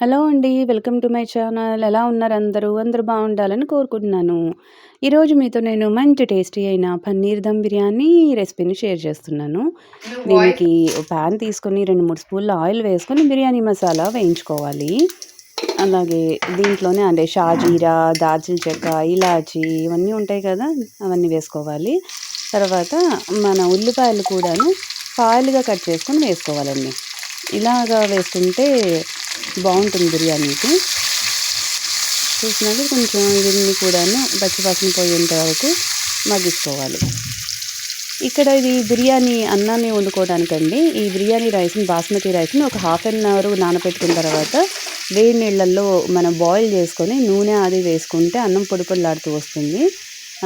Hello అండి. Welcome to my channel. ఎలా ఉన్నారు అందరూ? అందరూ బాగుండాలని కోరుకుంటున్నాను. ఈరోజు మీతో నేను మంచి టేస్టీ అయిన పన్నీర్ దమ్ బిర్యానీ రెసిపీని షేర్ చేస్తున్నాను. దీనికి పాన్ తీసుకొని 2, 3 స్పూన్ల ఆయిల్ వేసుకొని బిర్యానీ మసాలా వేయించుకోవాలి. అలాగే దీంట్లోనే అంటే షాజీరా, దాల్చిన చెక్క, ఇలాచీ ఇవన్నీ ఉంటాయి కదా! అవన్నీ వేసుకోవాలి. తర్వాత మన ఉల్లిపాయలు కూడాను పాయలుగా కట్ చేసుకొని వేసుకోవాలండి. ఇలాగా వేసుకుంటే బాగుంటుంది బిర్యానీకి. చూసినాక కొంచెం ఇవన్నీ కూడాను పచ్చివాసన పోయేంత వరకు మగ్గించుకోవాలి. ఇక్కడ ఇది బిర్యానీ అన్నాన్ని వండుకోవడానికండి. ఈ బిర్యానీ రైస్‌ని బాస్మతి రైస్‌ని ఒక హాఫ్ అన్ అవర్ నానబెట్టుకున్న తర్వాత వేడి నీళ్ళల్లో మనం బాయిల్ చేసుకొని నూనె అది వేసుకుంటే అన్నం పొడి పొడిలాడుతూ వస్తుంది.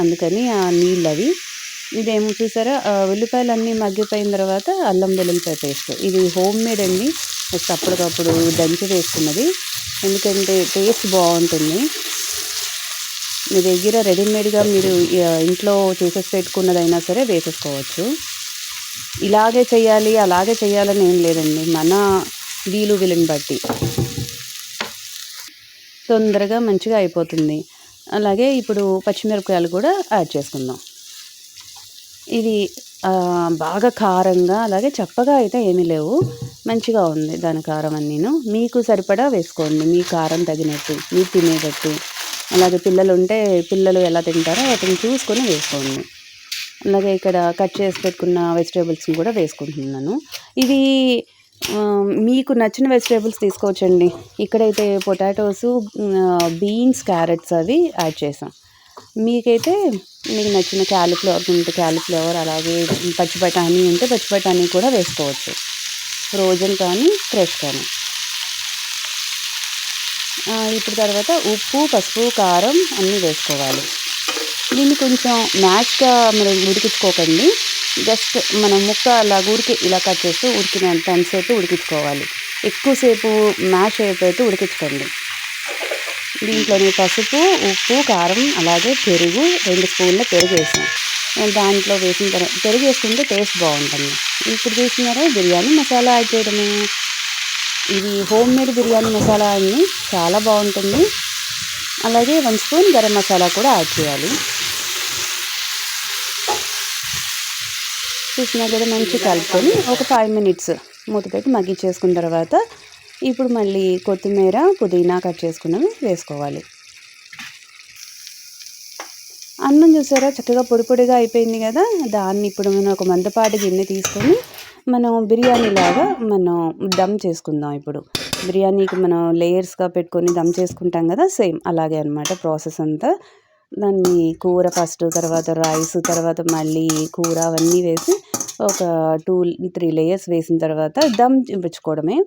అందుకని ఆ నీళ్ళవి. ఇదేమో చూసారా ఉల్లిపాయలన్నీ మగ్గిపోయిన తర్వాత అల్లం వెల్లుల్లిపాయ పేస్ట్. ఇది హోమ్‌మేడ్ అండి. జస్ట్ అప్పటికప్పుడు దంచి వేసుకున్నది. ఎందుకంటే టేస్ట్ బాగుంటుంది. మీ దగ్గర రెడీమేడ్‌గా మీరు ఇంట్లో చేసేసి పెట్టుకున్నదైనా సరే వేసేసుకోవచ్చు. ఇలాగే చేయాలి, అలాగే చేయాలని ఏం లేదండి. మన వీలుని బట్టి తొందరగా మంచిగా అయిపోతుంది. అలాగే ఇప్పుడు పచ్చిమిరపకాయలు కూడా యాడ్ చేసుకుందాం. ఇది బాగా కారంగా అలాగే చప్పగా అయితే ఏమీ లేవు. మంచిగా ఉంది దాని కారం అన్నీను. మీకు సరిపడా వేసుకోండి. మీ కారం తగినట్టు, మీరు తినేటట్టు. అలాగే పిల్లలుంటే పిల్లలు ఎలా తింటారో వాటిని చూసుకొని వేసుకోండి. అలాగే ఇక్కడ కట్ చేసి పెట్టుకున్న వెజిటేబుల్స్ని కూడా వేసుకుంటున్నాను. ఇది మీకు నచ్చిన వెజిటేబుల్స్ తీసుకోవచ్చండి. ఇక్కడైతే పొటాటోసు, బీన్స్, క్యారెట్స్ అవి యాడ్ చేసాం. మీకైతే మీకు నచ్చిన క్యాలీఫ్లవర్ ఉంటే క్యాలీఫ్లవర్, అలాగే పచ్చి బఠానీ ఉంటే పచ్చి బఠానీ కూడా వేసుకోవచ్చు. ఫ్రోజన్ కానీ ఫ్రెష్ కానీ. ఇప్పుడు తర్వాత ఉప్పు, పసుపు, కారం అన్నీ వేసుకోవాలి. దీన్ని కొంచెం మ్యాష్గా మనం ఉడికించుకోకండి. జస్ట్ మనం ముక్క అలా ఊరికి ఇలా కట్ చేస్తూ ఉడికినంతసేపు ఉడికించుకోవాలి. ఎక్కువసేపు మ్యాష్ అయిపోతే ఉడికించుకోండి. దీంట్లోనే పసుపు, ఉప్పు, కారం అలాగే పెరుగు 2 స్పూన్ల పెరుగు వేసాం. దాంట్లో వేసిన తర్వాత పెరుగు వేసుకుంటే టేస్ట్ బాగుంటుంది. ఇప్పుడు చూస్తున్నారా బిర్యానీ మసాలా యాడ్ చేయడమే. ఇది హోమ్మేడ్ బిర్యానీ మసాలా అండి. చాలా బాగుంటుంది. అలాగే 1 స్పూన్ గరం మసాలా కూడా యాడ్ చేయాలి. చూసినా కదా మంచిగా కలుపుకొని ఒక 5 మినిట్స్ మూత పెట్టి మగ్గించేసుకున్న తర్వాత ఇప్పుడు మళ్ళీ కొత్తిమీర, పుదీనా కట్ చేసుకున్నవి వేసుకోవాలి. అన్నం చూసారా చక్కగా పొడి పొడిగా అయిపోయింది కదా! దాన్ని ఇప్పుడు మనం ఒక మందపాటి గిన్నె తీసుకొని మనం బిర్యానీలాగా మనం దమ్ చేసుకుందాం. ఇప్పుడు బిర్యానీకి మనం లేయర్స్గా పెట్టుకొని దమ్ చేసుకుంటాం కదా! సేమ్ అలాగే అనమాట ప్రాసెస్ అంతా. దాన్ని కూర ఫస్ట్, తర్వాత రైస్, తర్వాత మళ్ళీ కూర అవన్నీ వేసి ఒక 2, 3 లేయర్స్ వేసిన తర్వాత దమ్ ఇప్పించుకోవడమే.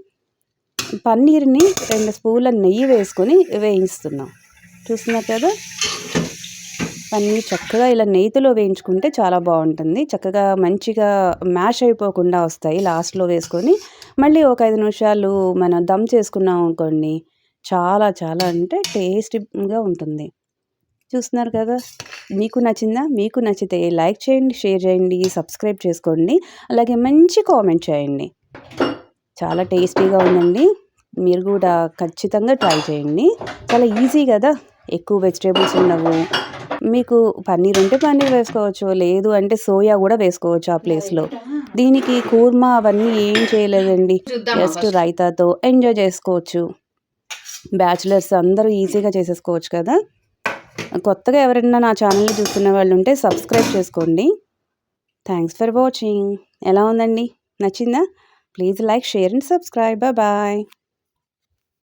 పన్నీర్ని 2 స్పూన్ల నెయ్యి వేసుకొని వేయిస్తున్నాం. చూస్తున్నారు కదా! పన్నీర్ చక్కగా ఇలా నెయ్యిలో వేయించుకుంటే చాలా బాగుంటుంది. చక్కగా మంచిగా మ్యాష్ అయిపోకుండా వస్తాయి. లాస్ట్లో వేసుకొని మళ్ళీ ఒక 5 నిమిషాలు మనం దమ్ చేసుకున్నాం అనుకోండి, చాలా చాలా అంటే టేస్టీగా ఉంటుంది. చూస్తున్నారు కదా! మీకు నచ్చిందా? మీకు నచ్చితే లైక్ చేయండి, షేర్ చేయండి, సబ్స్క్రైబ్ చేసుకోండి. అలాగే మంచి కామెంట్ చేయండి. చాలా టేస్టీగా ఉందండి. మీరు కూడా ఖచ్చితంగా ట్రై చేయండి. చాలా ఈజీ కదా! ఎక్కువ వెజిటేబుల్స్ ఉండవు. మీకు పన్నీర్ ఉంటే పన్నీర్ వేసుకోవచ్చు. లేదు అంటే సోయా కూడా వేసుకోవచ్చు ఆ ప్లేస్‌లో. దీనికి కూర్మా అవన్నీ ఏం చేయలేదండి. జస్ట్ రైతాతో ఎంజాయ్ చేసుకోవచ్చు. బ్యాచిలర్స్ అందరూ ఈజీగా చేసేసుకోవచ్చు కదా! కొత్తగా ఎవరైనా నా ఛానల్‌ని చూస్తున్న వాళ్ళు ఉంటే సబ్స్క్రైబ్ చేసుకోండి. Thanks for watching. ఎలా ఉందండి? నచ్చిందా? Please like, share and subscribe. Bye.